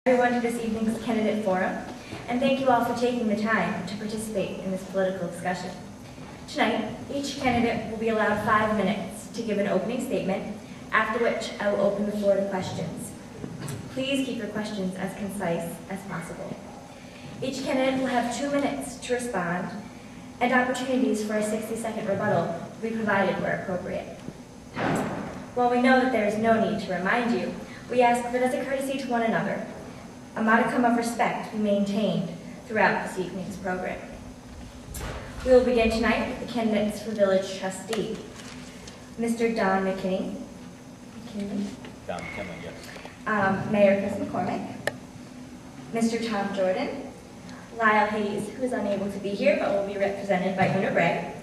Everyone to this evening's candidate forum, and thank you all for taking the time to participate in this political discussion. Tonight, each candidate will be allowed 5 minutes to give an opening statement, after which I will open the floor to questions. Please keep your questions as concise as possible. Each candidate will have 2 minutes to respond, and opportunities for a 60-second rebuttal will be provided where appropriate. While we know that there is no need to remind you, we ask that as a courtesy to one another, a modicum of respect be maintained throughout this evening's program. We will begin tonight with the candidates for Village Trustee. Mr. Don McKinley. Don McKinley, yes. Mayor Chris McCormick. Mr. Tom Jordan. Lyle Hayes, who is unable to be here but will be represented by Una Bray.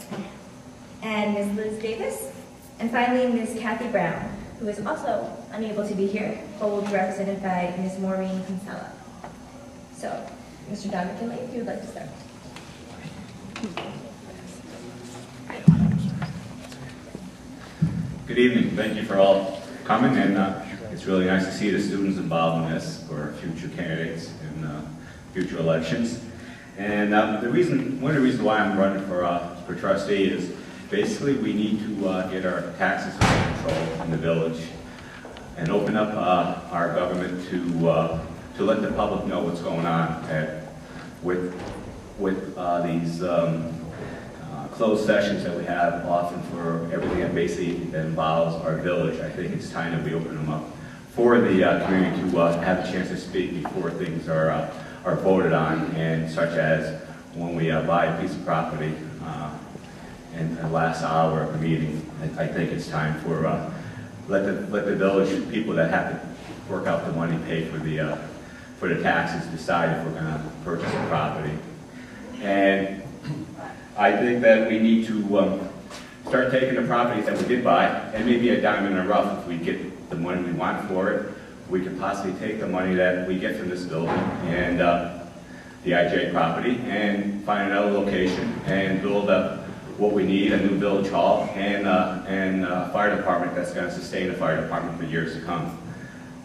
And Ms. Liz Davis. And finally, Ms. Cathy Brown, who is also unable to be here, but will be represented by Ms. Maureen Kinsella. So, Mr. Don McKinley, if you would like to start. Good evening. Thank you for all coming, and it's really nice to see the students involved in this for future candidates in future elections. And one of the reasons why I'm running for trustee is basically we need to get our taxes under control in the village and open up our government to let the public know what's going on with these closed sessions that we have often for everything that basically involves our village. I think it's time that we open them up for the community to have a chance to speak before things are voted on, and such as when we buy a piece of property in the last hour of the meeting. I think it's time for let the village people that have to work out the money pay for the taxes decide if we're going to purchase a property. And I think that we need to start taking the properties that we did buy, and maybe a diamond in the rough if we get the money we want for it. We could possibly take the money that we get from this building and the IJ property and find another location and build up what we need, a new village hall and a fire department that's going to sustain the fire department for years to come.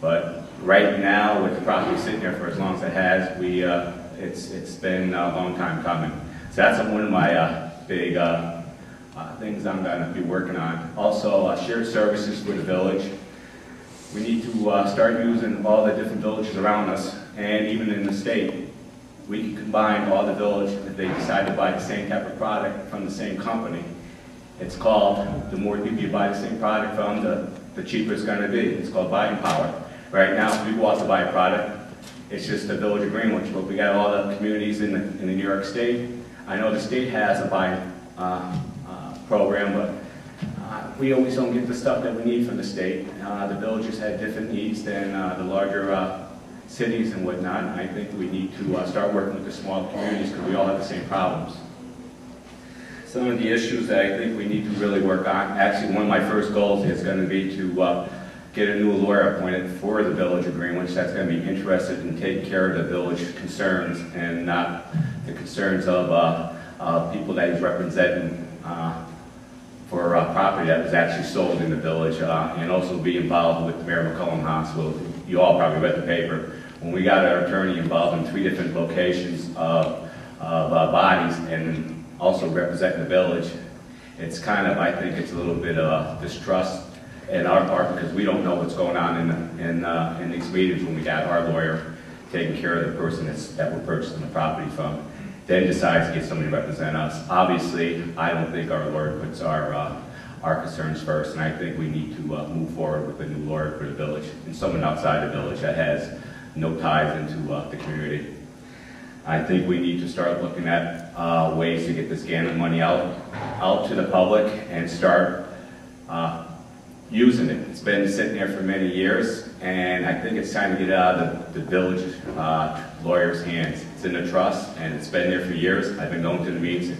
But right now, with the property sitting there for as long as it has, it's been a long time coming. So that's one of my big things I'm going to be working on. Also, shared services for the village. We need to start using all the different villages around us, and even in the state. We can combine all the village if they decide to buy the same type of product from the same company. It's called, the more people you buy the same product from, the cheaper it's going to be. It's called buying power. Right now, if we go out to buy a product, it's just the village of Greenwich, but we got all the communities in the New York State. I know the state has a buying program, but we always don't get the stuff that we need from the state. The villages have different needs than the larger cities and whatnot. And I think we need to start working with the small communities because we all have the same problems. Some of the issues that I think we need to really work on, actually one of my first goals is going to be to get a new lawyer appointed for the village of Greenwich that's going to be interested in taking care of the village concerns and not the concerns of people that he's representing for property that was actually sold in the village, and also be involved with the Mayor McCollum Hospital. You all probably read the paper. When we got our attorney involved in 3 different locations of bodies and also representing the village, it's kind of, I think it's a little bit of distrust in our part because we don't know what's going on in these meetings when we got our lawyer taking care of the person that we're purchasing the property from, then decides to get somebody to represent us. Obviously, I don't think our lawyer puts our concerns first, and I think we need to move forward with a new lawyer for the village and someone outside the village that has no ties into the community. I think we need to start looking at ways to get this gambling money out to the public and start using it. It's been sitting there for many years, and I think it's time to get it out of the village lawyers' hands. It's in the trust, and it's been there for years. I've been going to the meetings to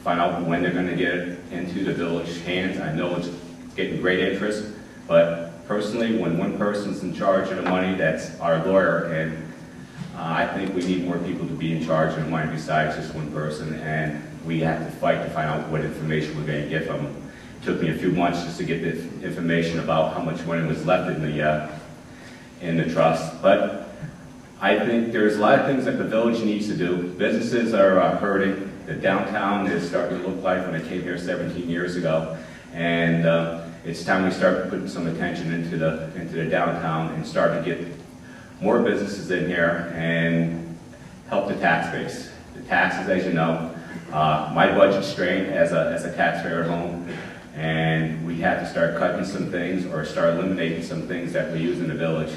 find out when they're going to get it into the village hands. I know it's getting great interest, but personally, when one person's in charge of the money, that's our lawyer, and I think we need more people to be in charge of the money besides just one person, and we have to fight to find out what information we're going to get from them. It took me a few months just to get the information about how much money was left in the trust. But I think there's a lot of things that the village needs to do. Businesses are hurting. The downtown is starting to look like when I came here 17 years ago. And it's time we start putting some attention into the downtown and start to get more businesses in here and help the tax base. The taxes, as you know, my budget's strained as a taxpayer at home, and we have to start cutting some things or start eliminating some things that we use in the village.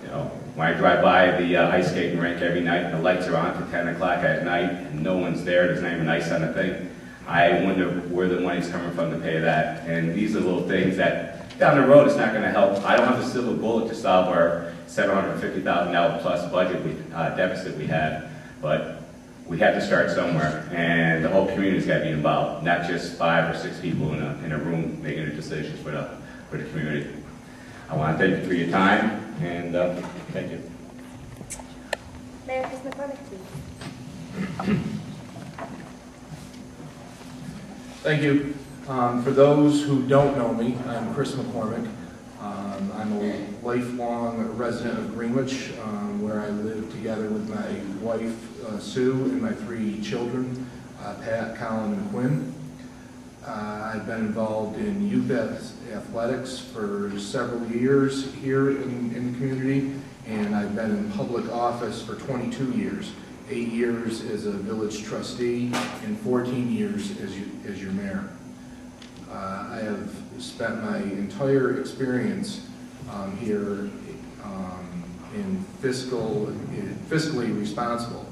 You know, when I drive by the ice skating rink every night and the lights are on to 10 o'clock at night and no one's there, there's not even ice on the thing, I wonder where the money's coming from to pay that. And these are little things that down the road it's not going to help. I don't have a silver bullet to solve our $750,000 plus budget deficit we had, but we have to start somewhere, and the whole community's got to be involved, not just 5 or 6 people in a room making the decisions for the community. I want to thank you for your time, and thank you. Mayor McCormick, please. Thank you. For those who don't know me, I'm Chris McCormick. I'm a lifelong resident of Greenwich, where I live together with my wife, Sue, and my 3 children, Pat, Colin, and Quinn. I've been involved in youth athletics for several years here in the community, and I've been in public office for 22 years, 8 years as a village trustee, and 14 years as your mayor. I have spent my entire experience here in fiscally responsible,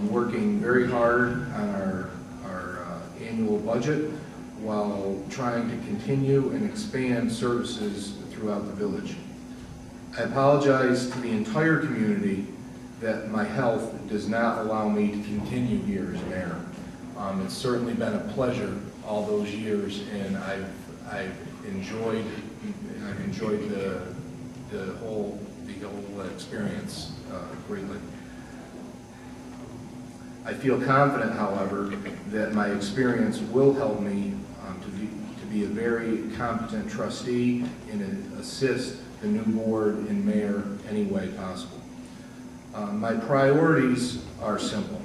working very hard on our annual budget while trying to continue and expand services throughout the village. I apologize to the entire community that my health does not allow me to continue here as mayor. It's certainly been a pleasure all those years, and I've enjoyed the whole experience greatly. I feel confident, however, that my experience will help me to be a very competent trustee and assist the new board and mayor any way possible. My priorities are simple.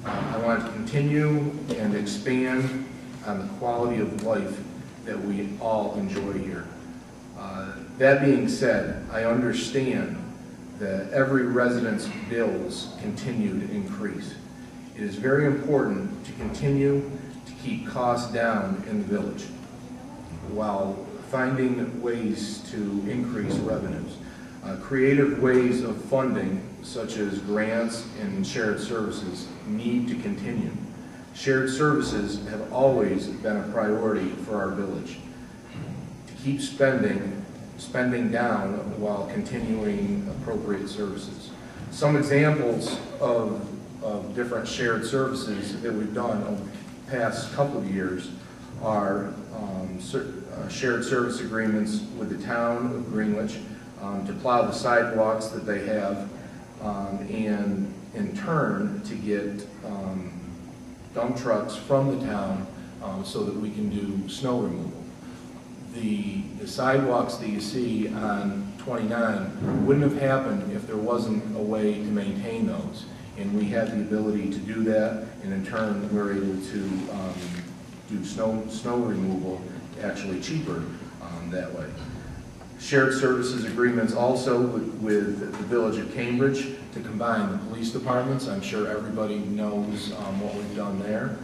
I want to continue and expand on the quality of life that we all enjoy here. That being said, I understand that every resident's bills continue to increase. It is very important to continue to keep costs down in the village while finding ways to increase revenues. Creative ways of funding, such as grants and shared services, need to continue. Shared services have always been a priority for our village. To keep spending down while continuing appropriate services. Some examples of different shared services that we've done over the past couple of years are shared service agreements with the town of Greenwich to plow the sidewalks that they have, and in turn to get dump trucks from the town so that we can do snow removal. The sidewalks that you see on 29 wouldn't have happened if there wasn't a way to maintain those. And we had the ability to do that, and in turn we're able to do snow removal actually cheaper that way. Shared services agreements also with the village of Cambridge to combine the police departments. I'm sure everybody knows what we've done there.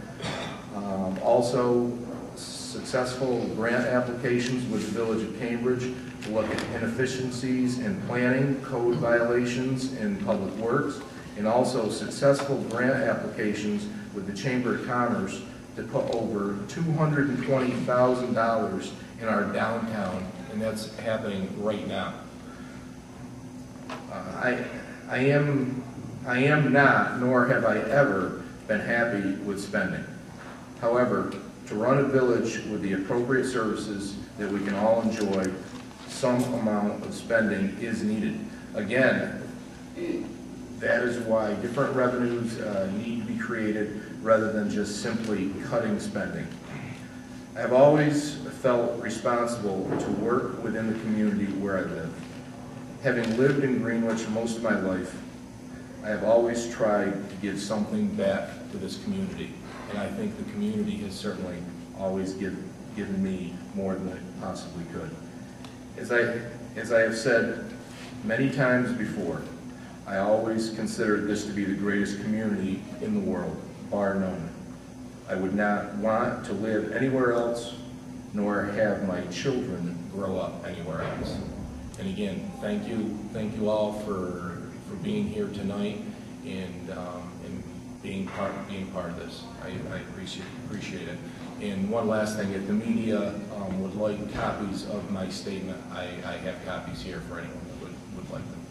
Also, successful grant applications with the village of Cambridge to look at inefficiencies in planning, code violations in public works, and also successful grant applications with the Chamber of Commerce to put over $220,000 in our downtown, and that's happening right now. I am not, nor have I ever been happy with spending. However, to run a village with the appropriate services that we can all enjoy, some amount of spending is needed. Again, that is why different revenues need to be created rather than just simply cutting spending. I've always felt responsible to work within the community where I live. Having lived in Greenwich most of my life, I have always tried to give something back to this community, and I think the community has certainly always given me more than it possibly could. As I have said many times before, I always considered this to be the greatest community in the world, bar none. I would not want to live anywhere else, nor have my children grow up anywhere else. And again, thank you all for being here tonight and being part of this. I appreciate it. And one last thing, if the media would like copies of my statement, I have copies here for anyone that would like them.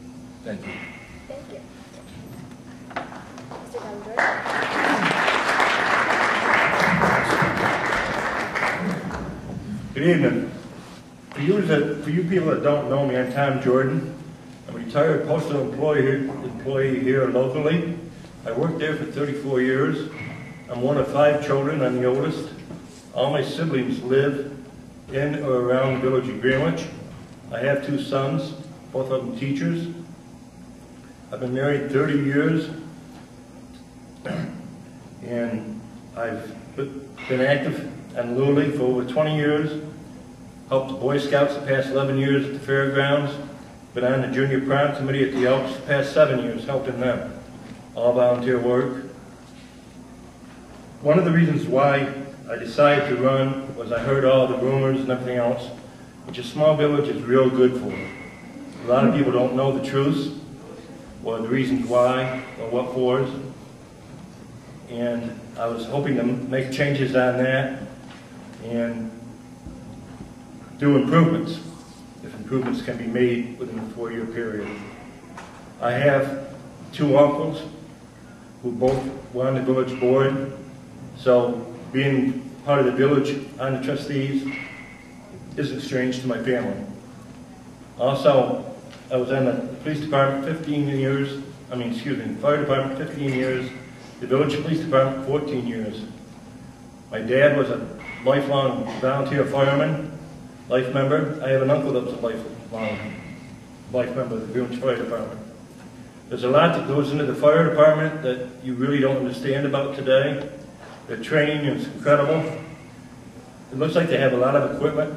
Thank you. Thank you. Mr. Jordan. Good evening. For you people that don't know me, I'm Tom Jordan. I'm a retired postal employee here locally. I worked there for 34 years. I'm one of 5 children. I'm the oldest. All my siblings live in or around the village of Greenwich. I have 2 sons, both of them teachers. I've been married 30 years, and I've been active and Lully for over 20 years, helped the Boy Scouts the past 11 years at the fairgrounds, been on the Junior Prom Committee at the Alps the past 7 years, helping them. All volunteer work. One of the reasons why I decided to run was I heard all the rumors and everything else, which a small village is real good for. A lot of people don't know the truth, or the reasons why, or what for. And I was hoping to make changes on that and do improvements, if improvements can be made within a 4-year period. I have 2 uncles who both were on the village board, so being part of the village on the trustees isn't strange to my family. Also, I was on the police department 15 years, fire department 15 years, the village police department 14 years. My dad was a lifelong volunteer fireman, life member. I have an uncle that was a lifelong life member of the Greenwich Fire Department. There's a lot that goes into the fire department that you really don't understand about today. The training is incredible. It looks like they have a lot of equipment.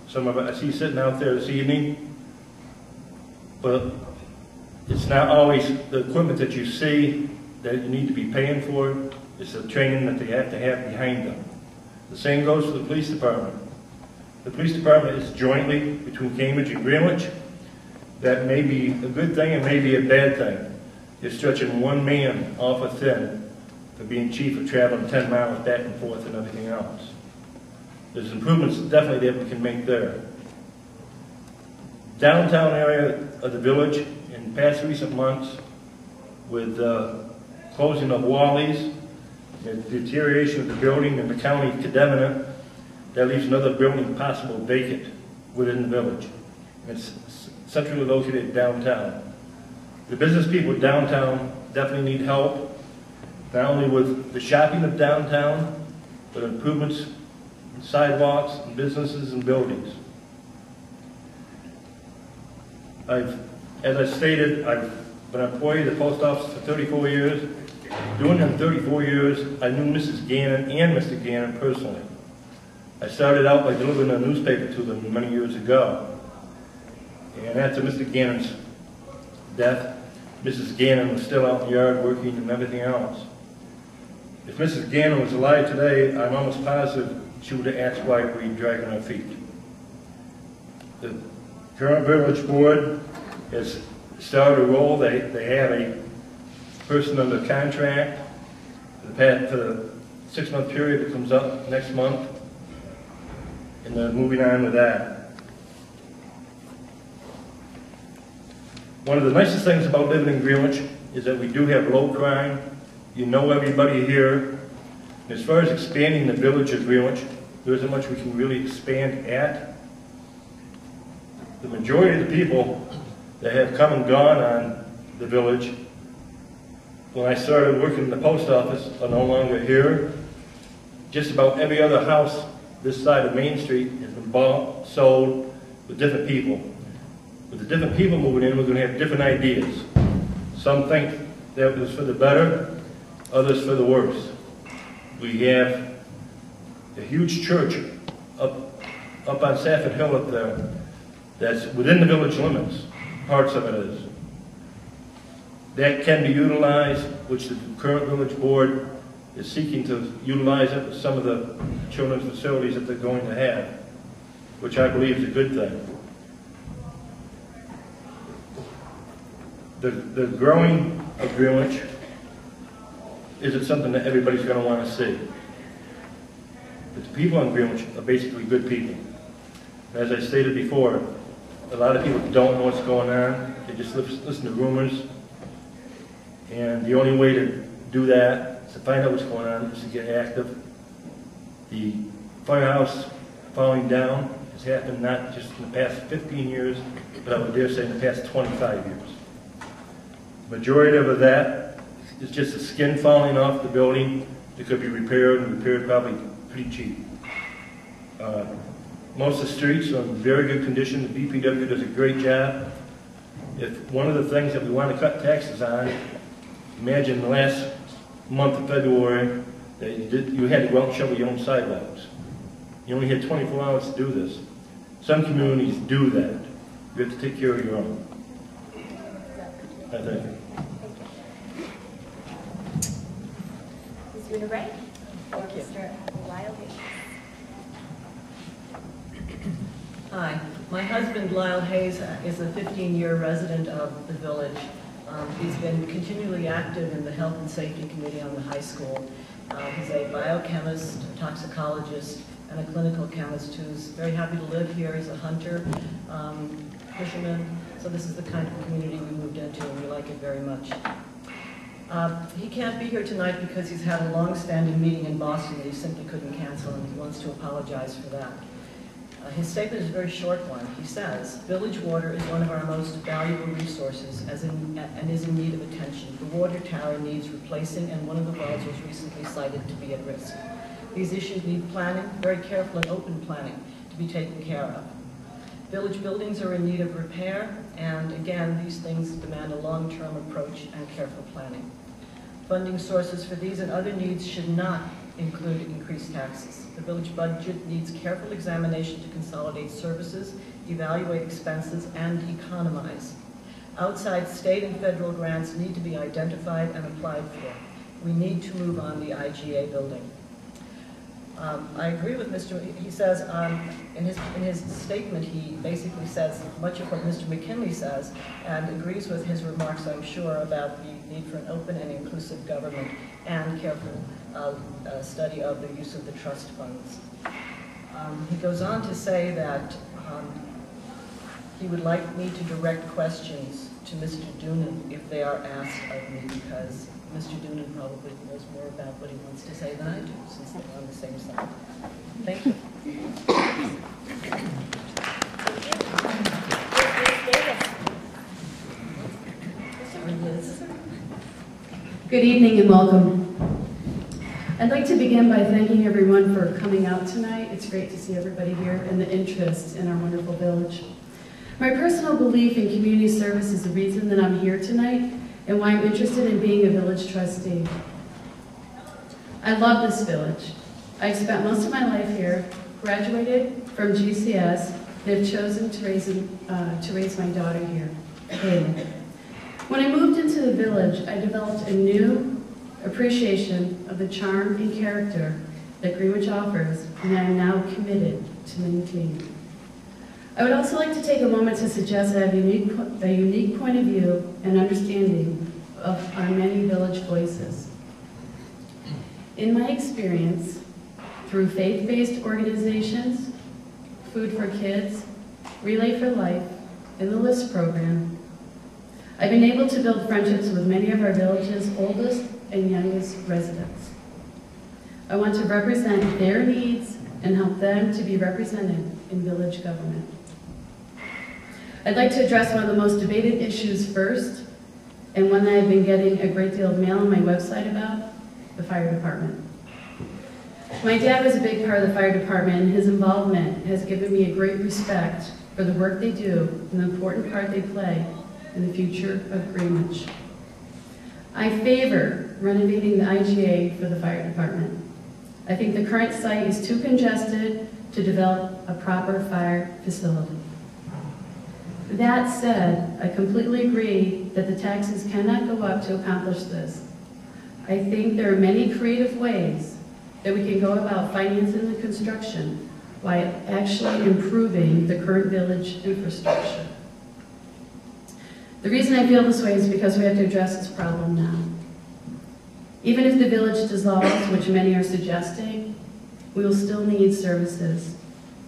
Some of it I see sitting out there this evening. But it's not always the equipment that you see that you need to be paying for. It's the training that they have to have behind them. The same goes for the police department. The police department is jointly between Cambridge and Greenwich. That may be a good thing and may be a bad thing. You're stretching one man off a thin for being chief of traveling 10 miles back and forth and everything else. There's improvements definitely that we can make there. Downtown area of the village in past recent months with closing of Wally's, the deterioration of the building and the county condemning it, that leaves another building possible vacant within the village. And it's centrally located downtown. The business people downtown definitely need help, not only with the shopping of downtown, but improvements in sidewalks and businesses and buildings. As I stated, I've been an employee of the post office for 34 years. During them 34 years, I knew Mrs. Gannon and Mr. Gannon personally. I started out by delivering a newspaper to them many years ago. And after Mr. Gannon's death, Mrs. Gannon was still out in the yard working and everything else. If Mrs. Gannon was alive today, I'm almost positive she would have asked why we were dragging her feet. The current village board has started a role. They have a person under contract for the 6-month period that comes up next month, and they're moving on with that. One of the nicest things about living in Greenwich is that we do have low crime. You know everybody here. And as far as expanding the village of Greenwich, there isn't much we can really expand at. The majority of the people that have come and gone on the village, when I started working in the post office, are no longer here. Just about every other house this side of Main Street has been bought, sold, with different people. With the different people moving in, we're going to have different ideas. Some think that was for the better, others for the worse. We have a huge church up on Safford Hill up there that's within the village limits, parts of it is. That can be utilized, which the current village board is seeking to utilize it with some of the children's facilities that they're going to have, which I believe is a good thing. The growing of Greenwich isn't something that everybody's going to want to see. But the people in Greenwich are basically good people. As I stated before, a lot of people don't know what's going on. They just listen to rumors. And the only way to do that is to find out what's going on, is to get active. The firehouse falling down has happened not just in the past 15 years, but I would dare say in the past 25 years. The majority of that is just the skin falling off the building that could be repaired, and repaired probably pretty cheap. Most of the streets are in very good condition. The BPW does a great job. If one of the things that we want to cut taxes on, imagine the last month of February that you had to go out and shovel your own sidewalks. You only had 24 hours to do this. Some communities do that. You have to take care of your own. I thank you. Ms. Ray or Mr. Lyle? Hi, my husband Lyle Hayes is a 15-year resident of the village. He's been continually active in the Health and Safety Committee on the high school. He's a biochemist, a toxicologist, and a clinical chemist who's very happy to live here. He's a hunter, fisherman, so this is the kind of community we moved into, and we like it very much. He can't be here tonight because he's had a long-standing meeting in Boston that he simply couldn't cancel, and he wants to apologize for that. His statement is a very short one. He says, village water is one of our most valuable resources and is in need of attention. The water tower needs replacing, and one of the wells was recently cited to be at risk. These issues need planning, very careful and open planning, to be taken care of. Village buildings are in need of repair, and again, these things demand a long-term approach and careful planning. Funding sources for these and other needs should not include increased taxes. The village budget needs careful examination to consolidate services, evaluate expenses, and economize. Outside state and federal grants need to be identified and applied for. We need to move on the IGA building. I agree with Mr. He says in his statement, he basically says much of what Mr. McKinley says and agrees with his remarks, I'm sure, about the need for an open and inclusive government and careful study of the use of the trust funds. He goes on to say that he would like me to direct questions to Mr. Doonan if they are asked of me, because Mr. Doonan probably knows more about what he wants to say than I do, since they're on the same side. Thank you. Good evening and welcome. I'd like to begin by thanking everyone for coming out tonight. It's great to see everybody here and the interest in our wonderful village. My personal belief in community service is the reason that I'm here tonight and why I'm interested in being a village trustee. I love this village. I've spent most of my life here, graduated from GCS, and have chosen to raise my daughter here, Haley. When I moved into the village, I developed a new appreciation of the charm and character that Greenwich offers, and I am now committed to maintaining. I would also like to take a moment to suggest that I have a unique point of view and understanding of our many village voices. In my experience, through faith-based organizations, Food for Kids, Relay for Life, and the LIST program, I've been able to build friendships with many of our village's oldest and youngest residents. I want to represent their needs and help them to be represented in village government. I'd like to address one of the most debated issues first, and one that I've been getting a great deal of mail on my website about, the fire department. My dad was a big part of the fire department, and his involvement has given me a great respect for the work they do and the important part they play in the future of Greenwich. I favor renovating the IGA for the fire department. I think the current site is too congested to develop a proper fire facility. That said, I completely agree that the taxes cannot go up to accomplish this. I think there are many creative ways that we can go about financing the construction while actually improving the current village infrastructure. The reason I feel this way is because we have to address this problem now. Even if the village dissolves, which many are suggesting, we will still need services.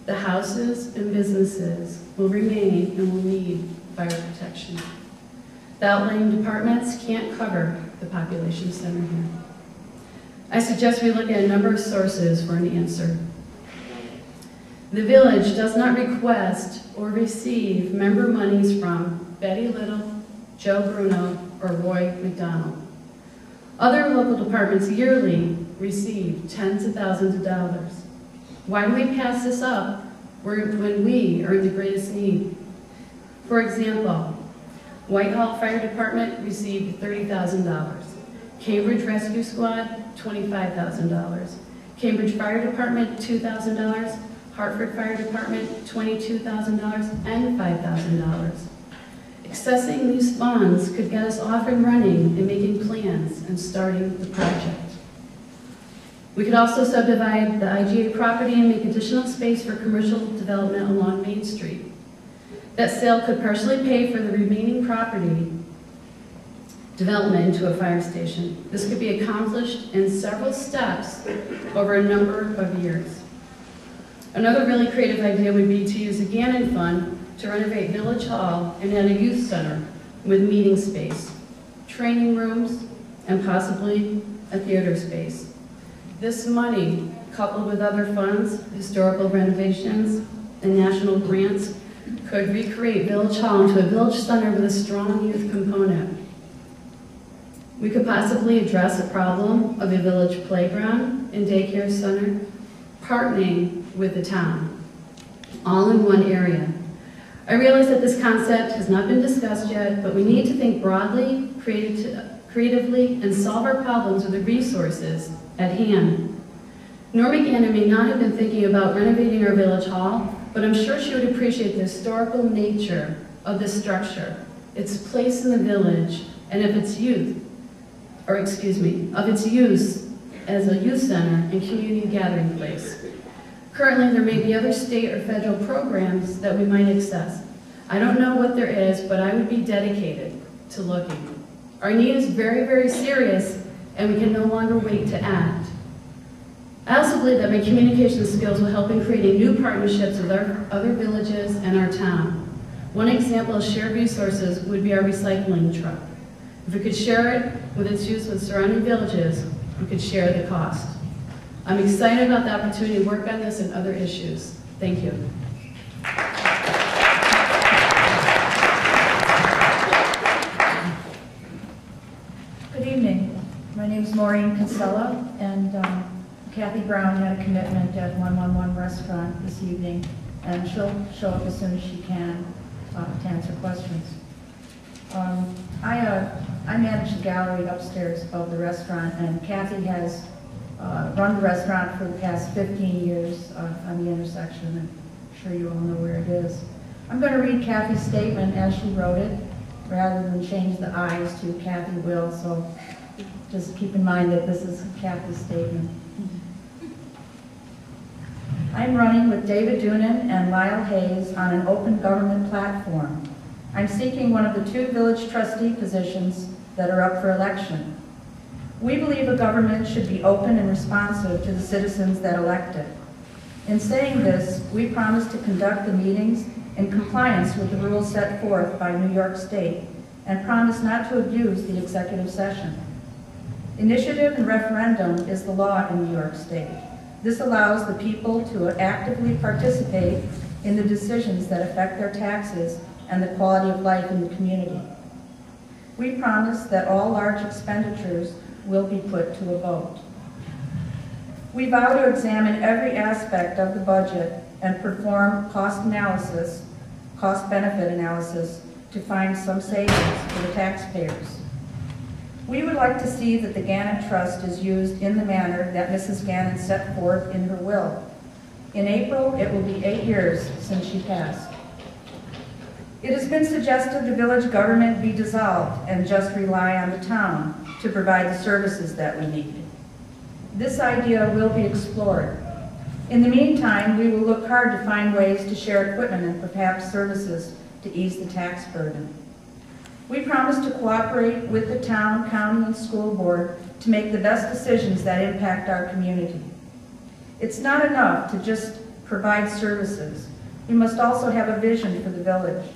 The houses and businesses will remain and will need fire protection. The outlying departments can't cover the population center here. I suggest we look at a number of sources for an answer. The village does not request or receive member monies from Betty Little, Joe Bruno, or Roy McDonald. Other local departments yearly receive tens of thousands of dollars. Why do we pass this up when we are in the greatest need? For example, Whitehall Fire Department received $30,000. Cambridge Rescue Squad, $25,000. Cambridge Fire Department, $2,000. Hartford Fire Department, $22,000 and $5,000. Accessing these funds could get us off and running and making plans and starting the project. We could also subdivide the IGA property and make additional space for commercial development along Main Street. That sale could partially pay for the remaining property development into a fire station. This could be accomplished in several steps over a number of years. Another really creative idea would be to use the Gannon Fund to renovate Village Hall and add a youth center with meeting space, training rooms, and possibly a theater space. This money, coupled with other funds, historical renovations, and national grants, could recreate Village Hall into a village center with a strong youth component. We could possibly address the problem of a village playground and daycare center, partnering with the town, all in one area. I realize that this concept has not been discussed yet, but we need to think broadly, creatively, and solve our problems with the resources at hand. Norma Gannon may not have been thinking about renovating our village hall, but I'm sure she would appreciate the historical nature of this structure, its place in the village, and of its use as a youth center and community gathering place. Currently, there may be other state or federal programs that we might access. I don't know what there is, but I would be dedicated to looking. Our need is very, very serious, and we can no longer wait to act. I also believe that my communication skills will help in creating new partnerships with our other villages and our town. One example of shared resources would be our recycling truck. If we could share it with its use with surrounding villages, we could share the cost. I'm excited about the opportunity to work on this and other issues. Thank you. Good evening. My name is Maureen Kinsella, and Cathy Brown had a commitment at 111 Restaurant this evening, and she'll show up as soon as she can to answer questions. I manage the gallery upstairs of the restaurant, and Cathy has run the restaurant for the past 15 years on the intersection, and I'm sure you all know where it is. I'm going to read Cathy's statement as she wrote it, rather than change the I's to Cathy will, so just keep in mind that this is Cathy's statement. I'm running with David Doonan and Lyle Hayes on an open government platform. I'm seeking one of the 2 village trustee positions that are up for election. We believe a government should be open and responsive to the citizens that elect it. In saying this, we promise to conduct the meetings in compliance with the rules set forth by New York State and promise not to abuse the executive session. Initiative and referendum is the law in New York State. This allows the people to actively participate in the decisions that affect their taxes and the quality of life in the community. We promise that all large expenditures will be put to a vote. We vow to examine every aspect of the budget and perform cost-benefit analysis to find some savings for the taxpayers. We would like to see that the Gannon Trust is used in the manner that Mrs. Gannon set forth in her will. In April, it will be 8 years since she passed. It has been suggested the village government be dissolved and just rely on the town to provide the services that we need. This idea will be explored. In the meantime, we will look hard to find ways to share equipment and perhaps services to ease the tax burden. We promise to cooperate with the town, county, and school board to make the best decisions that impact our community. It's not enough to just provide services. We must also have a vision for the village.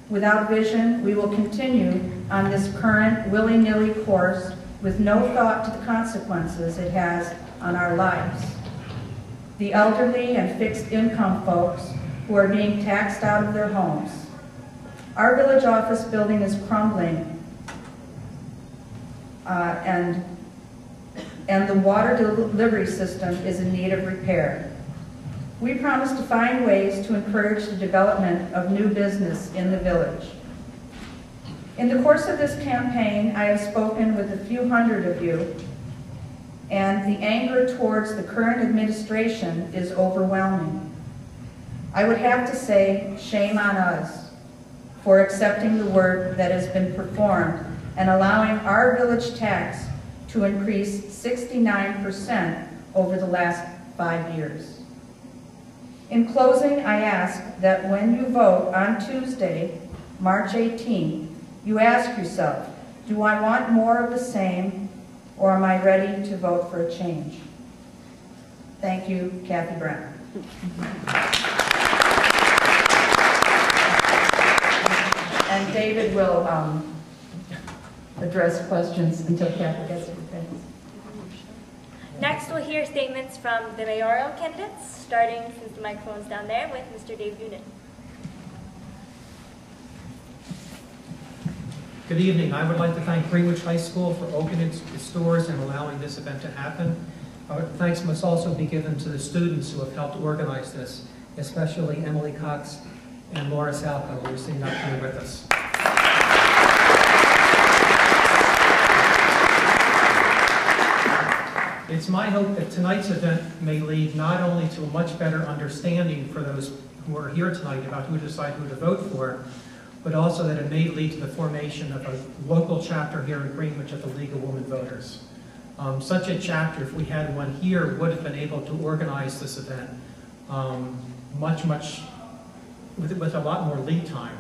Without vision, we will continue on this current willy-nilly course with no thought to the consequences it has on our lives. The elderly and fixed income folks who are being taxed out of their homes. Our village office building is crumbling, and the water delivery system is in need of repair. We promise to find ways to encourage the development of new business in the village. In the course of this campaign, I have spoken with a few hundred of you, and the anger towards the current administration is overwhelming. I would have to say, shame on us for accepting the work that has been performed and allowing our village tax to increase 69% over the last 5 years. In closing, I ask that when you vote on Tuesday, March 18th, you ask yourself, do I want more of the same, or am I ready to vote for a change? Thank you, Cathy Brown. And David will address questions until Cathy gets her things. Next, we'll hear statements from the mayoral candidates, starting, since the microphone's down there, with Mr. Dave Doonan. Good evening. I would like to thank Greenwich High School for opening its doors and allowing this event to happen. Thanks must also be given to the students who have helped organize this, especially Emily Cox and Laura Salco, who are sitting up here with us. It's my hope that tonight's event may lead not only to a much better understanding for those who are here tonight about who to decide who to vote for, but also that it may lead to the formation of a local chapter here in Greenwich of the League of Women Voters. Such a chapter, if we had one here, would have been able to organize this event with a lot more lead time.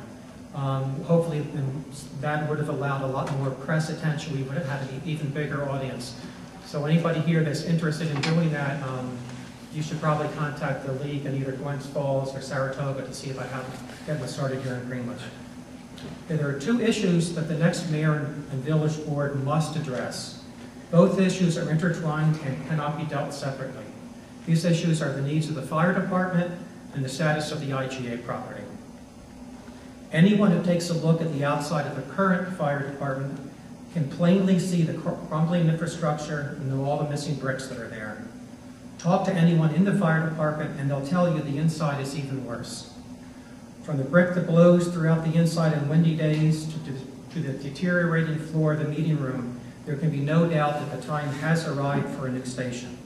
Hopefully that would have allowed a lot more press attention. We would have had an even bigger audience. So anybody here that's interested in doing that, you should probably contact the League in either Glens Falls or Saratoga to see if I have getting started here in Greenwich. There are two issues that the next mayor and village board must address. Both issues are intertwined and cannot be dealt separately. These issues are the needs of the fire department and the status of the IGA property. Anyone who takes a look at the outside of the current fire department can plainly see the crumbling infrastructure and all the missing bricks that are there. Talk to anyone in the fire department and they'll tell you the inside is even worse. From the brick that blows throughout the inside on windy days to the deteriorating floor of the meeting room, there can be no doubt that the time has arrived for a new station.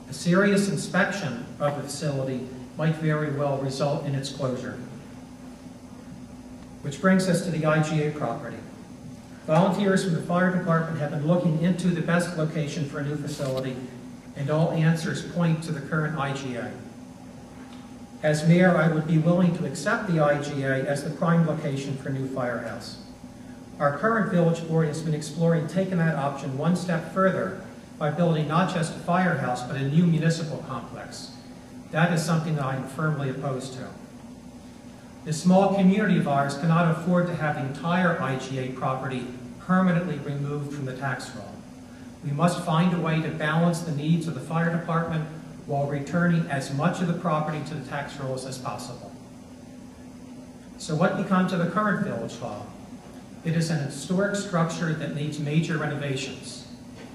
A serious inspection of the facility might very well result in its closure. Which brings us to the IGA property. Volunteers from the fire department have been looking into the best location for a new facility, and all answers point to the current IGA. As mayor, I would be willing to accept the IGA as the prime location for a new firehouse. Our current village board has been exploring taking that option one step further by building not just a firehouse, but a new municipal complex. That is something that I am firmly opposed to. This small community of ours cannot afford to have the entire IGA property permanently removed from the tax roll. We must find a way to balance the needs of the fire department while returning as much of the property to the tax rolls as possible. So what becomes of the current village hall? It is an historic structure that needs major renovations.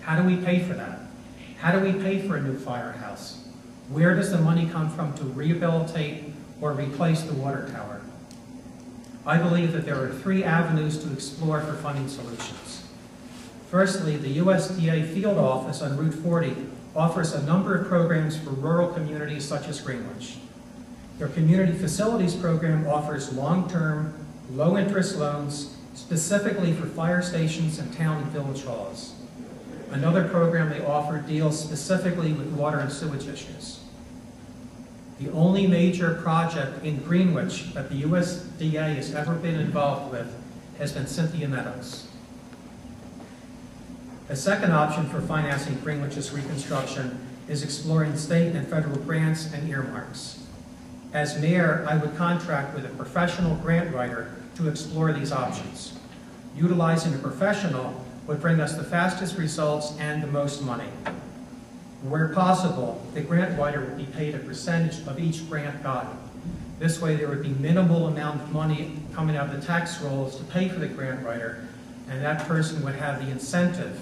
How do we pay for that? How do we pay for a new firehouse? Where does the money come from to rehabilitate or replace the water tower? I believe that there are 3 avenues to explore for funding solutions. Firstly, the USDA field office on Route 40 offers a number of programs for rural communities such as Greenwich. Their Community Facilities program offers long-term, low-interest loans specifically for fire stations and town and village halls. Another program they offer deals specifically with water and sewage issues. The only major project in Greenwich that the USDA has ever been involved with has been Cynthia Meadows. A second option for financing Greenwich's reconstruction is exploring state and federal grants and earmarks. As mayor, I would contract with a professional grant writer to explore these options. Utilizing a professional would bring us the fastest results and the most money. Where possible, the grant writer would be paid a percentage of each grant gotten. This way there would be minimal amount of money coming out of the tax rolls to pay for the grant writer, and that person would have the incentive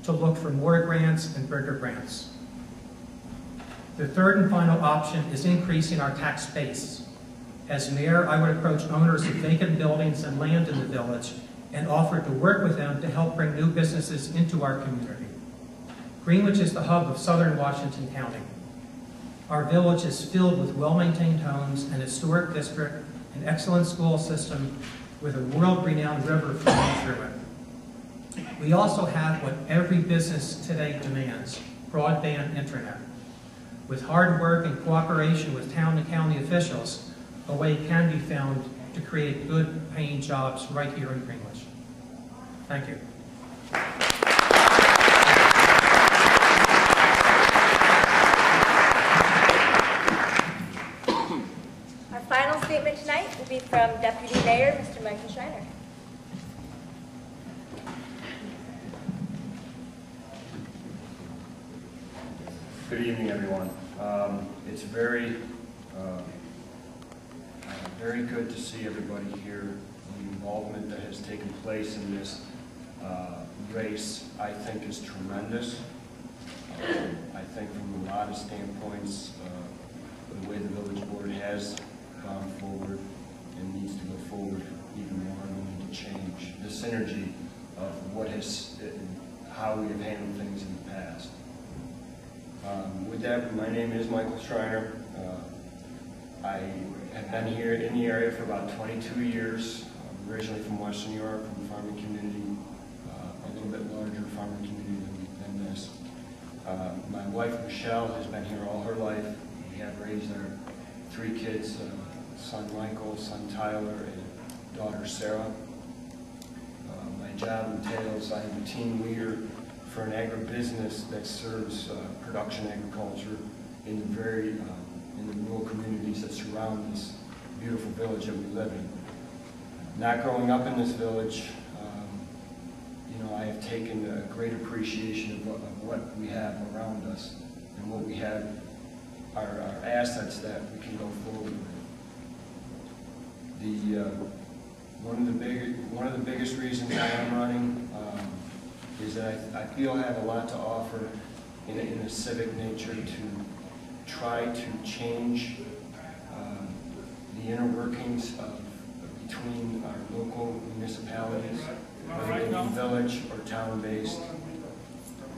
to look for more grants and bigger grants. The third and final option is increasing our tax base. As mayor, I would approach owners of vacant buildings and land in the village and offer to work with them to help bring new businesses into our community. Greenwich is the hub of southern Washington County. Our village is filled with well-maintained homes, an historic district, an excellent school system with a world-renowned river flowing through it. We also have what every business today demands, broadband internet. With hard work and cooperation with town and county officials, a way can be found to create good paying jobs right here in Greenwich. Thank you. Our final statement tonight will be from Deputy Mayor, Mr. Michael Schreiner. Good evening, everyone. It's very good to see everybody here. The involvement that has taken place in this race, I think, is tremendous. I think from a lot of standpoints, the way the village board has gone forward and needs to go forward even more, and we need to change the synergy of what has, how we have handled things in the past. With that, my name is Michael Schreiner. I have been here in the area for about 22 years. I'm originally from Western New York, from a farming community, a little bit larger farming community than this. My wife, Michelle, has been here all her life. We have raised our 3 kids, son Michael, son Tyler, and daughter Sarah. My job entails, I am a team leader for an agribusiness that serves production agriculture in the rural communities that surround this beautiful village that we live in. Not growing up in this village, I have taken a great appreciation of what we have around us and what we have, our assets that we can go forward with. One of the biggest reasons I am running is that I feel I have a lot to offer in a civic nature to try to change the inner workings between our local municipalities, whether they be village or town-based.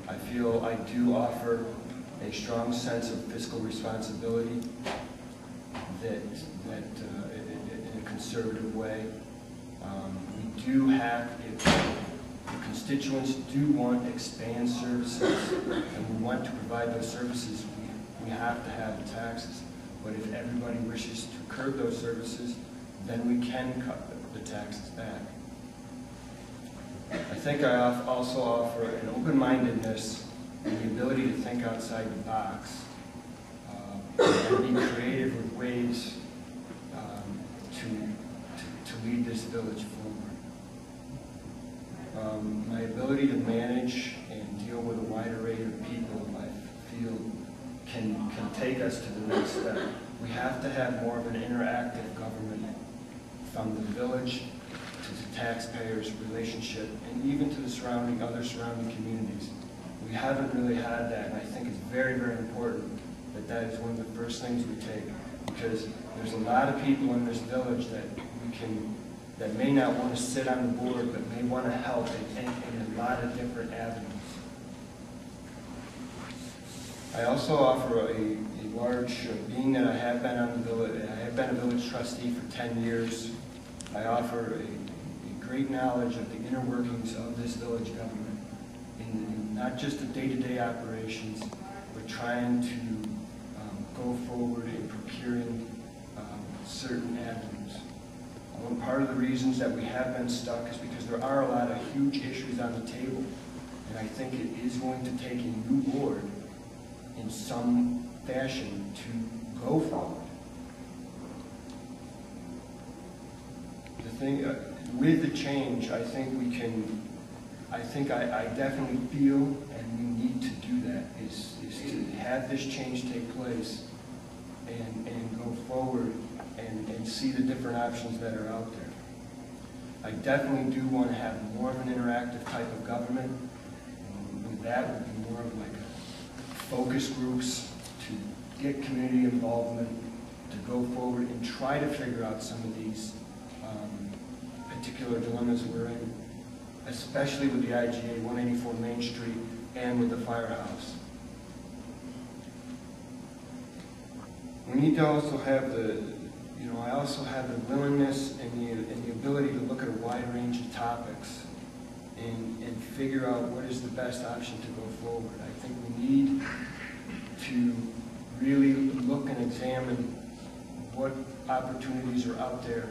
I feel I do offer a strong sense of fiscal responsibility that in a conservative way. We do have, if the constituents do want to expand services and we want to provide those services, we have to have the taxes. But if everybody wishes to curb those services, then we can cut the taxes back. I think I also offer an open-mindedness and the ability to think outside the box and be creative with ways to lead this village forward. My ability to manage and deal with a wide array of people, I feel, can take us to the next step. We have to have more of an interactive government from the village to the taxpayers' relationship and even to the other surrounding communities. We haven't really had that, and I think it's very, very important that is one of the first things we take, because there's a lot of people in this village that we can that may not want to sit on the board, but may want to help in a lot of different avenues. I also offer a large, being that I have been a village trustee for 10 years, I offer a great knowledge of the inner workings of this village government, in not just the day-to-day operations, but trying to go forward in procuring certain avenues. One part of the reasons that we have been stuck is because there are a lot of huge issues on the table, and I think it is going to take a new board in some fashion to go forward. The thing, with the change, I think we can, I definitely feel, and we need to do that, is to have this change take place and go forward and see the different options that are out there. I definitely do want to have more of an interactive type of government. And with that would be more of like a focus groups to get community involvement, to go forward and try to figure out some of these particular dilemmas we're in, especially with the IGA 184 Main Street and with the firehouse. We need to also have I also have the willingness and the ability to look at a wide range of topics and figure out what is the best option to go forward. I think we need to really look and examine what opportunities are out there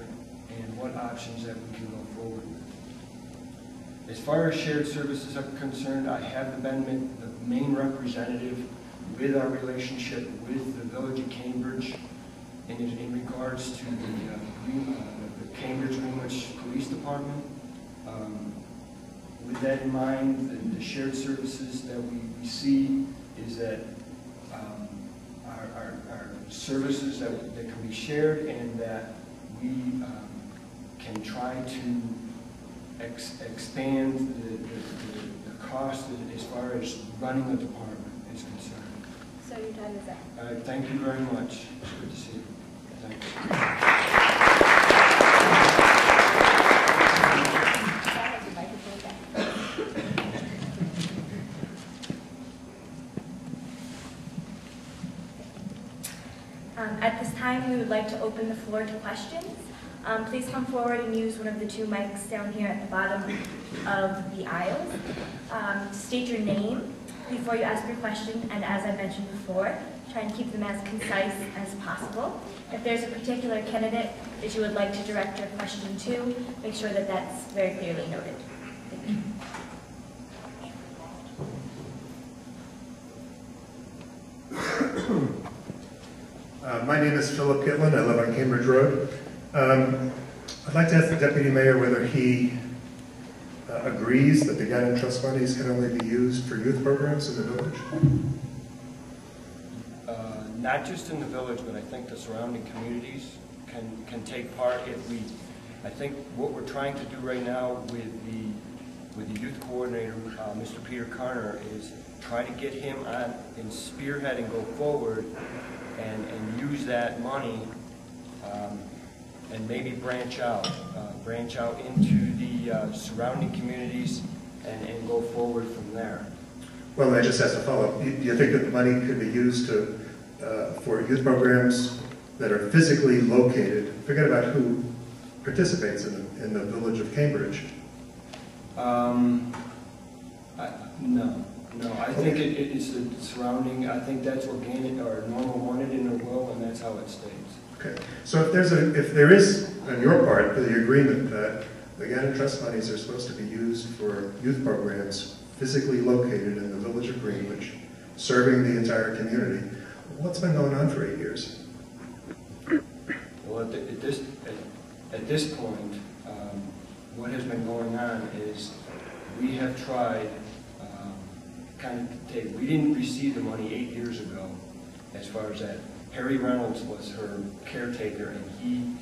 and what options that we can go forward with. As far as shared services are concerned, I have been the main representative with our relationship with the Village of Cambridge in regards to the Cambridge Greenwich Police Department. With that in mind, the shared services that we see is that our services that can be shared, and that we can try to expand the cost as far as running the department is concerned. So your time is up. Thank you very much. It's good to see you. Thank you. At this time, we would like to open the floor to questions. Please come forward and use one of the two mics down here at the bottom of the aisles. State your name before you ask your question, and as I mentioned before, try and keep them as concise as possible. If there's a particular candidate that you would like to direct your question to, make sure that that's very clearly noted. Thank you. My name is Philip Gitlin. I live on Cambridge Road. I'd like to ask the Deputy Mayor whether he agrees that the Doonan Trust monies can only be used for youth programs in the village. Not just in the village, but I think the surrounding communities can take part if we. I think what we're trying to do right now with the youth coordinator, Mr. Peter Carner, is try to get him on and spearhead and go forward and use that money and maybe branch out into the surrounding communities and go forward from there. Well, I just asked a follow-up. Do you think that the money could be used to for youth programs that are physically located? Forget about who participates in the village of Cambridge. No. I think it's the surrounding. I think that's organic or normal wanted in the will, and that's how it stays. Okay. So if there is on your part the agreement that the Doonan Trust monies are supposed to be used for youth programs physically located in the village of Greenwich, serving the entire community, what's been going on for 8 years? Well, at this point, what has been going on is we have tried we didn't receive the money 8 years ago as far as that. Harry Reynolds was her caretaker, and he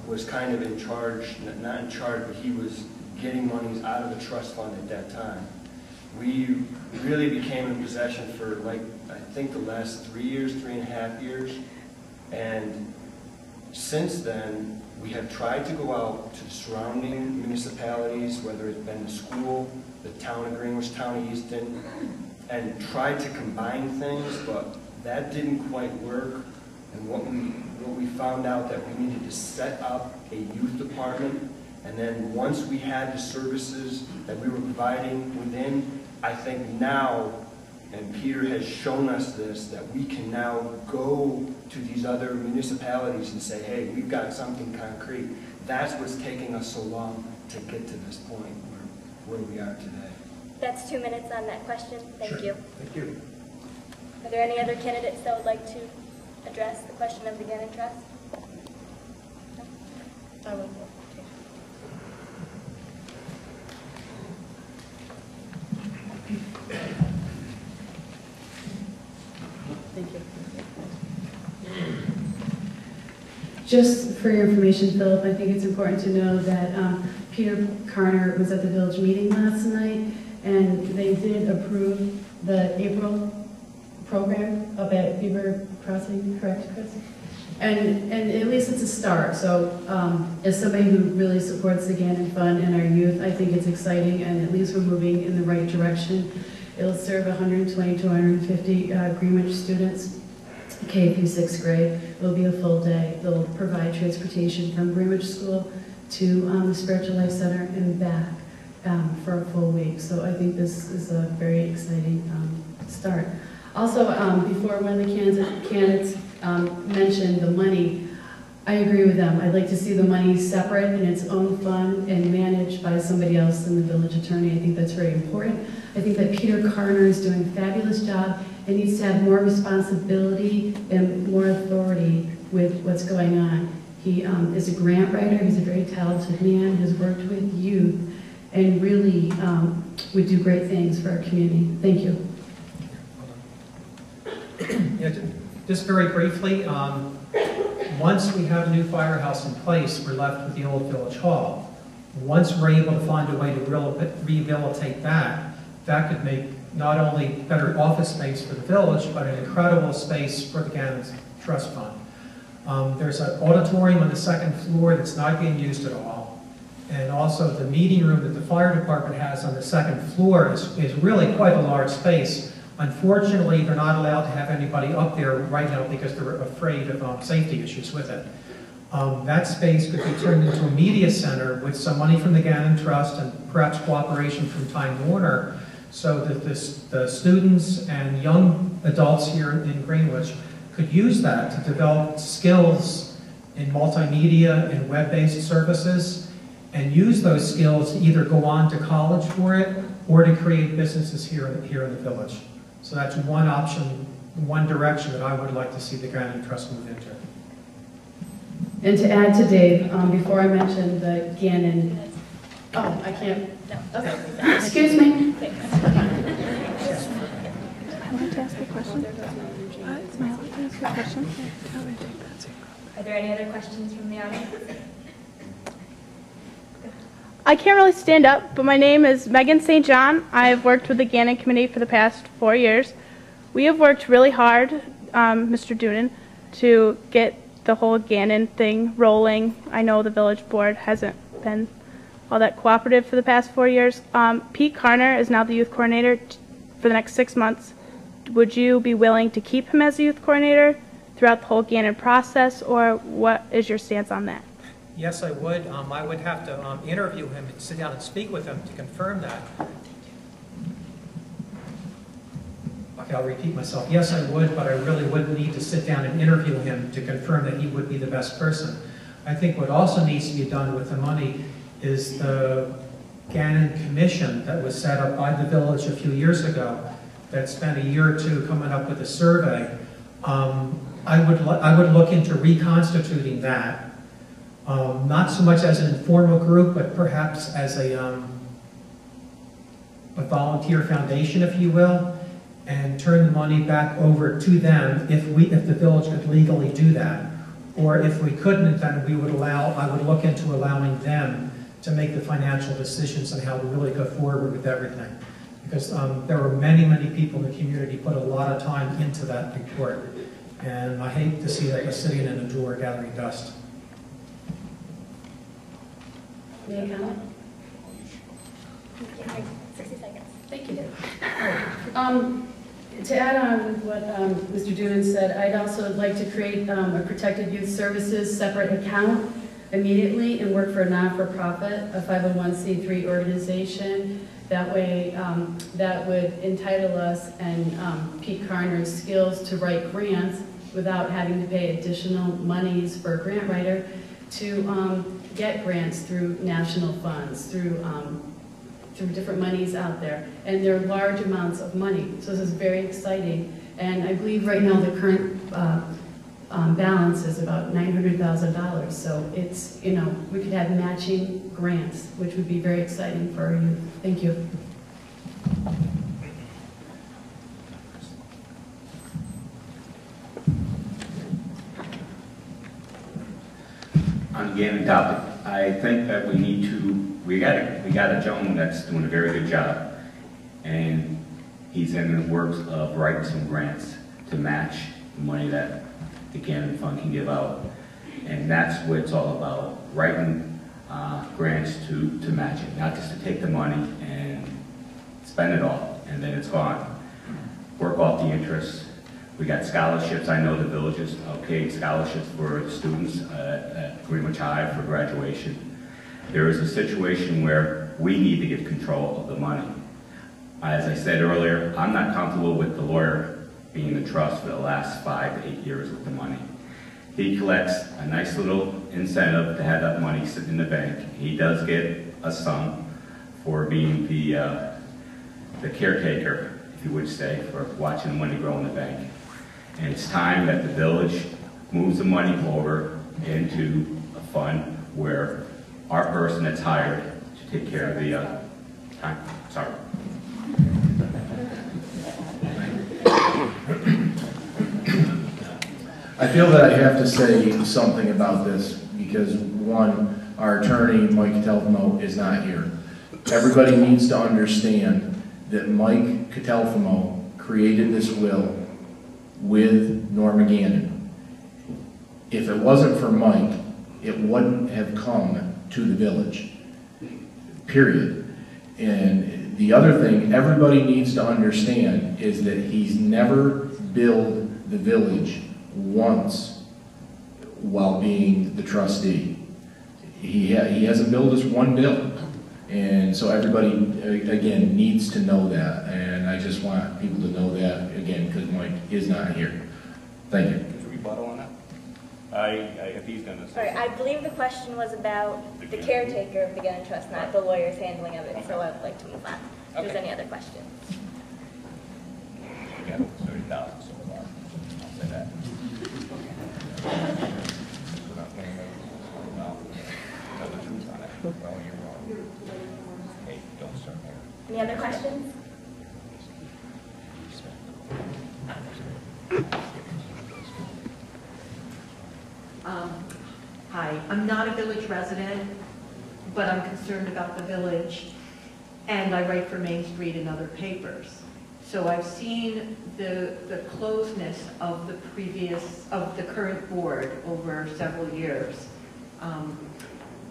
was kind of in charge, not in charge, but he was getting monies out of the trust fund at that time. We really became in possession for I think the last 3 years, 3.5 years, and since then We have tried to go out to the surrounding municipalities, whether it's been the school, the town of Greenwich, town of Easton, and tried to combine things, but that didn't quite work. And what we found out that we needed to set up a youth department, and then once we had the services that we were providing within, I think now, and Peter has shown us this, that we can now go to these other municipalities and say, hey, we've got something concrete. That's what's taking us so long to get to this point where we are today. That's 2 minutes on that question. Thank you. Thank you. Are there any other candidates that would like to address the question of the Gannon Trust? No? I will. Thank you. Just for your information, Philip, I think it's important to know that Peter Carner was at the village meeting last night, and they did approve the April program up at Beaver Crossing, correct, Chris? And at least it's a start. So as somebody who really supports the Gannon Fund and our youth, I think it's exciting, and at least we're moving in the right direction. It'll serve 120 to 150 Greenwich students, K through 6th grade. It'll be a full day. They'll provide transportation from Greenwich School to the Spiritual Life Center and back for a full week. So I think this is a very exciting start. Also, before one of the candidates mentioned the money, I agree with them. I'd like to see the money separate in its own fund and managed by somebody else than the village attorney. I think that's very important. I think that Peter Carner is doing a fabulous job and needs to have more responsibility and more authority with what's going on. He is a grant writer. He's a very talented man, has worked with youth, and really would do great things for our community. Thank you. Yeah, just very briefly, once we have a new firehouse in place, we're left with the old village hall. Once we're able to find a way to rehabilitate that, that could make not only better office space for the village, but an incredible space for the Gannon Trust Fund. There's an auditorium on the 2nd floor that's not being used at all. And also the meeting room that the fire department has on the 2nd floor is really quite a large space. Unfortunately, they're not allowed to have anybody up there right now because they're afraid of safety issues with it. That space could be turned into a media center with some money from the Gannon Trust and perhaps cooperation from Time Warner, so that the students and young adults here in Greenwich could use that to develop skills in multimedia and web-based services, and use those skills to either go on to college for it or to create businesses here in the village. So that's one option, one direction that I would like to see the Gannon Trust move into. And to add to Dave, before I mention the Gannon, oh, I can't, okay. Excuse me. I want to ask a question. Am I allowed to ask a question? Are there any other questions from the audience? I can't really stand up, but my name is Megan St. John. I have worked with the Gannon Committee for the past 4 years. We have worked really hard, Mr. Doonan, to get the whole Gannon thing rolling. I know the village board hasn't been all that cooperative for the past 4 years. Pete Carner is now the youth coordinator for the next 6 months. Would you be willing to keep him as the youth coordinator throughout the whole Gannon process, or what is your stance on that? Yes, I would. I would have to interview him and sit down and speak with him to confirm that. Okay, I'll repeat myself. Yes, I would, but I really would need to sit down and interview him to confirm that he would be the best person. I think what also needs to be done with the money is the Gannon Commission that was set up by the village a few years ago that spent a year or two coming up with a survey. I would look into reconstituting that. Not so much as an informal group, but perhaps as a volunteer foundation, if you will, and turn the money back over to them if the village could legally do that. Or if we couldn't, then I would look into allowing them to make the financial decisions on how to really go forward with everything. Because there were many, many people in the community put a lot of time into that report. And I hate to see that just sitting in a drawer gathering dust. May I comment? 60 seconds. Thank you. To add on with what Mr. Doonan said, I'd also like to create a protected youth services separate account immediately and work for a not-for-profit, a 501c3 organization. That way, that would entitle us and Pete Carner's skills to write grants without having to pay additional monies for a grant writer to get grants through national funds, through different monies out there. And they're large amounts of money. So this is very exciting. And I believe right now the current balance is about $900,000. So it's, you know, we could have matching grants, which would be very exciting for our youth. Thank you. On the gaming topic, I think that we need to, we got a gentleman that's doing a very good job, and he's in the works of writing some grants to match the money that the Gannon Fund can give out. And that's what it's all about, writing grants to match it, not just to take the money and spend it all, and then it's gone. Work off the interest. We got scholarships. I know the villages okayed scholarships for students at Greenwich High for graduation. There is a situation where we need to get control of the money. As I said earlier, I'm not comfortable with the lawyer being the trust for the last 5 to 8 years with the money. He collects a nice little incentive to have that money sit in the bank. He does get a sum for being the caretaker, if you would say, for watching the money grow in the bank. And it's time that the village moves the money over into a fund where our person that's hired to take care of the time. Sorry. I feel that I have to say something about this because, one, our attorney, Mike Catelfamo, is not here. Everybody needs to understand that Mike Catelfamo created this will with Norma Gannon. If it wasn't for Mike, it wouldn't have come to the village, period. And the other thing everybody needs to understand is that he's never billed the village once while being the trustee. He hasn't billed us one bill. And so everybody, again, needs to know that. And I just want people to know that, again, because Mike is not here. Thank you. Is there a rebuttal on that? If he's going to say. Sorry, I believe the question was about the caretaker of the Gannon Trust, not the lawyer's handling of it, so I would like to move on. If there's any other questions. Yeah, 30,000 so far. I'll say that. Well, tell the truth on it. Well, you're wrong. Hey, don't start there. Any other questions? Hi, I'm not a village resident, but I'm concerned about the village, and I write for Main Street and other papers. So I've seen the closeness of the current board over several years.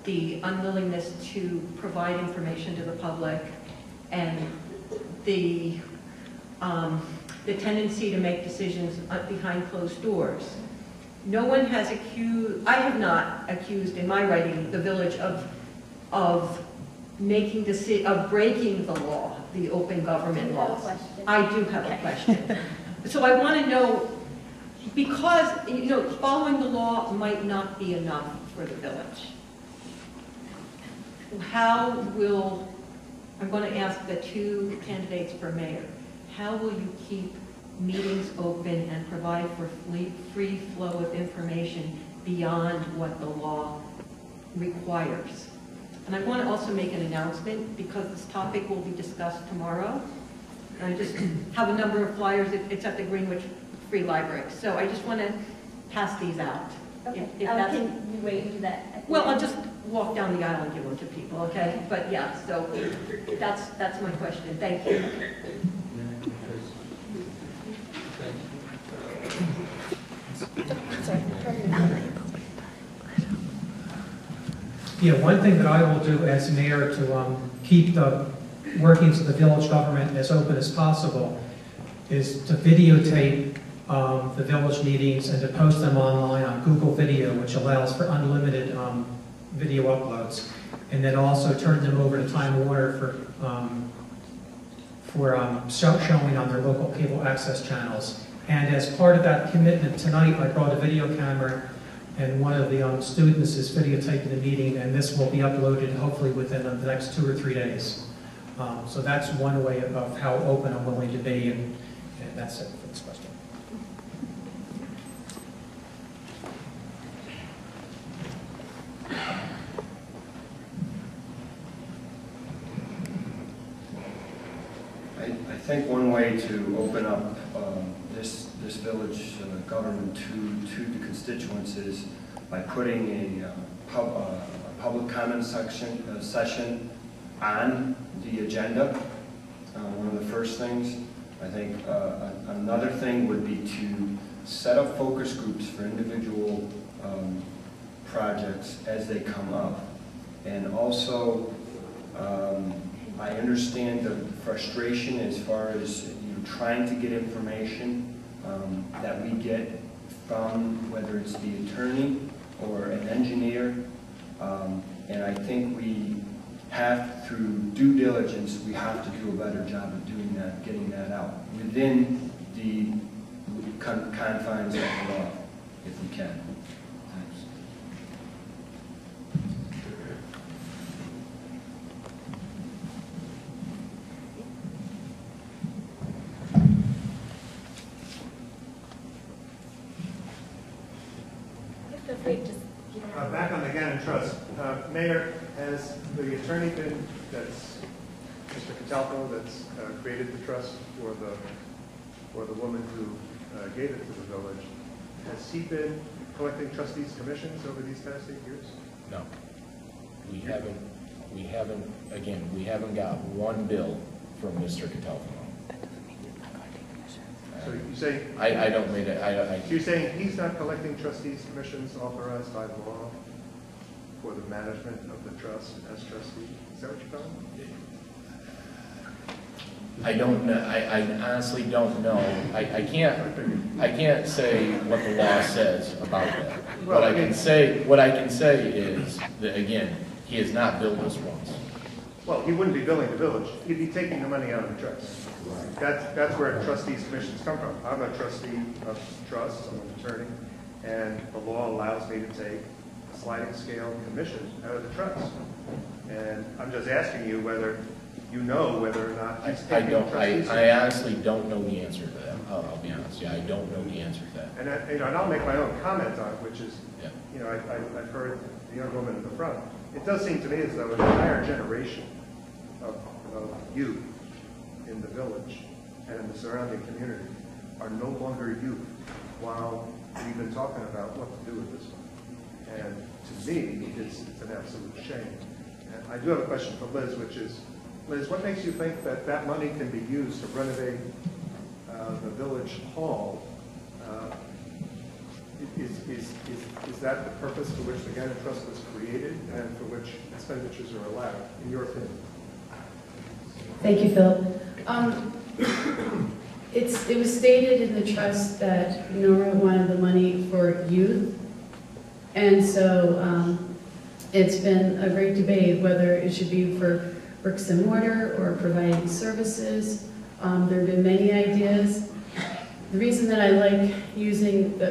The unwillingness to provide information to the public, and the tendency to make decisions behind closed doors. No one has accused, I have not accused in my writing the village of breaking the law, the open government laws. I do have a question. So I want to know, because, you know, following the law might not be enough for the village. How will, I'm going to ask the two candidates for mayor, how will you keep meetings open and provide for free flow of information beyond what the law requires? And I want to also make an announcement, because this topic will be discussed tomorrow. I just have a number of flyers. It's at the Greenwich Free Library. So I just want to pass these out. Okay. If that's, can you wait and do that? well, I'll just walk down the aisle and give them to people, okay? But yeah, so that's my question. Thank you. Yeah, one thing that I will do as mayor to keep the workings of the village government as open as possible is to videotape the village meetings and to post them online on Google Video, which allows for unlimited video uploads, and then also turn them over to Time Warner for showing on their local cable access channels. And as part of that commitment tonight, I brought a video camera, and one of the students is videotaping the meeting, and this will be uploaded hopefully within the next 2 or 3 days. So that's one way of how open I'm willing to be, and that's it for this question. I think one way to open up this village government to the constituents is by putting a public comment session on the agenda. One of the first things. I think another thing would be to set up focus groups for individual projects as they come up. And also, I understand the frustration as far as trying to get information that we get from whether it's the attorney or an engineer. And I think we have, through due diligence, we have to do a better job of doing that, getting that out within the confines of the law, if we can. Thanks. Feel free to just Back on the Gannon Trust. Mayor, has the attorney been, that's Mr. Catalfo, that's created the trust for the woman who gave it to the village, has he been collecting trustees' commissions over these past 8 years? No. We haven't, again, we haven't got one bill from Mr. Catalfo. So you say I don't mean it. So you're saying he's not collecting trustees' commissions authorized by law for the management of the trust as trustee? Is that what you're telling me? I don't know. I honestly don't know. I can't say what the law says about that. Well, what I can say is that, again, he has not billed us once. Well, he wouldn't be billing the village. He'd be taking the money out of the trust. That's where trustees' commissions come from. I'm a trustee of trust, I'm an attorney, and the law allows me to take a sliding scale commission out of the trust. And I'm just asking you whether you know whether or not he's taking trustees. I honestly don't know the answer to that. I'll be honest. Yeah, I don't know the answer to that. And and I'll make my own comment on it, which is, Yeah. I've heard the young woman in the front. It does seem to me as though an entire generation of youth in the village and in the surrounding community are no longer youth, while we've been talking about what to do with this one. And to me, it's an absolute shame. And I do have a question for Liz, which is, Liz, what makes you think that that money can be used to renovate the village hall? Is that the purpose for which the Gannon Trust was created and for which expenditures are allowed, in your opinion? Thank you, Phil. It was stated in the trust that Nora wanted the money for youth, and so it's been a great debate whether it should be for bricks and mortar or providing services. There have been many ideas. The reason that I like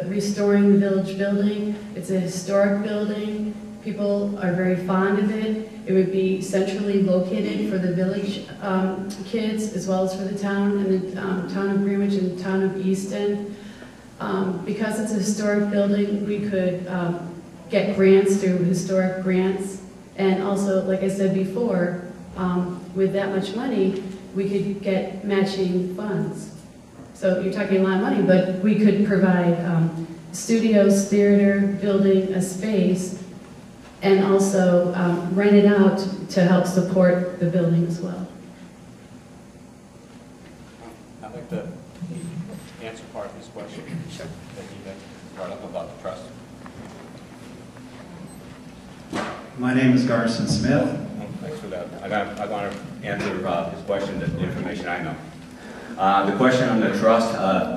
restoring the village building, it's a historic building. People are very fond of it. It would be centrally located for the village kids as well as for the town and the town of Greenwich and the town of Easton. Because it's a historic building, we could get grants through historic grants. And also, like I said before, with that much money, we could get matching funds. So you're talking a lot of money, but we could provide studios, theater, building a space, and also rent it out to help support the building as well. I'd like to answer part of this question that you brought up about the trust. My name is Garson Smith. Thanks for that. I want to answer his question, the information I know. The question on the trust,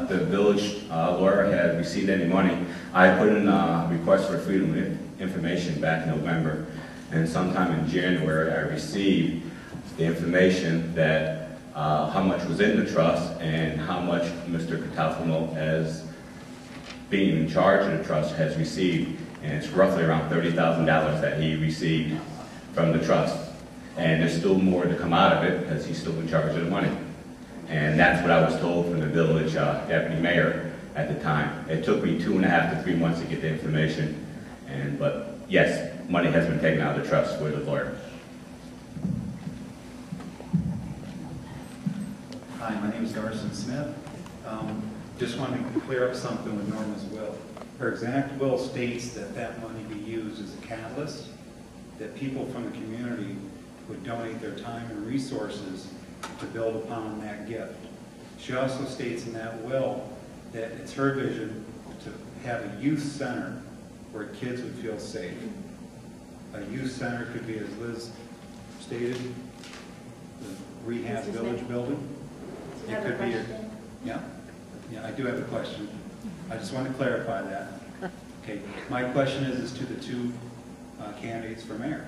the village lawyer had received any money. I put in a request for freedom of information back in November, and sometime in January I received the information that how much was in the trust and how much Mr. Catafano, as being in charge of the trust, has received. And it's roughly around $30,000 that he received from the trust. And there's still more to come out of it because he's still in charge of the money. And that's what I was told from the village deputy mayor at the time. It took me 2.5 to 3 months to get the information. But yes, money has been taken out of the trust with the lawyer. Hi, my name is Garson Smith. Just wanted to clear up something with Norma's will. Her exact will states that that money be used as a catalyst, that people from the community would donate their time and resources to build upon that gift. She also states in that will that it's her vision to have a youth center where kids would feel safe. A youth center could be, as Liz stated, the rehab village building. It could be yeah, I do have a question. I just want to clarify that. Okay, my question is to the two candidates for mayor.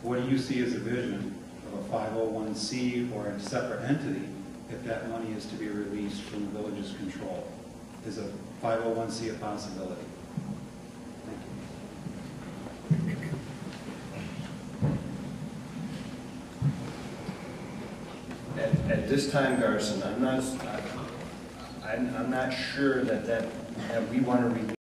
What do you see as a vision of a 501c or a separate entity if that money is to be released from the village's control? Is a 501c a possibility? At this time, Garson, I'm not sure that we want to release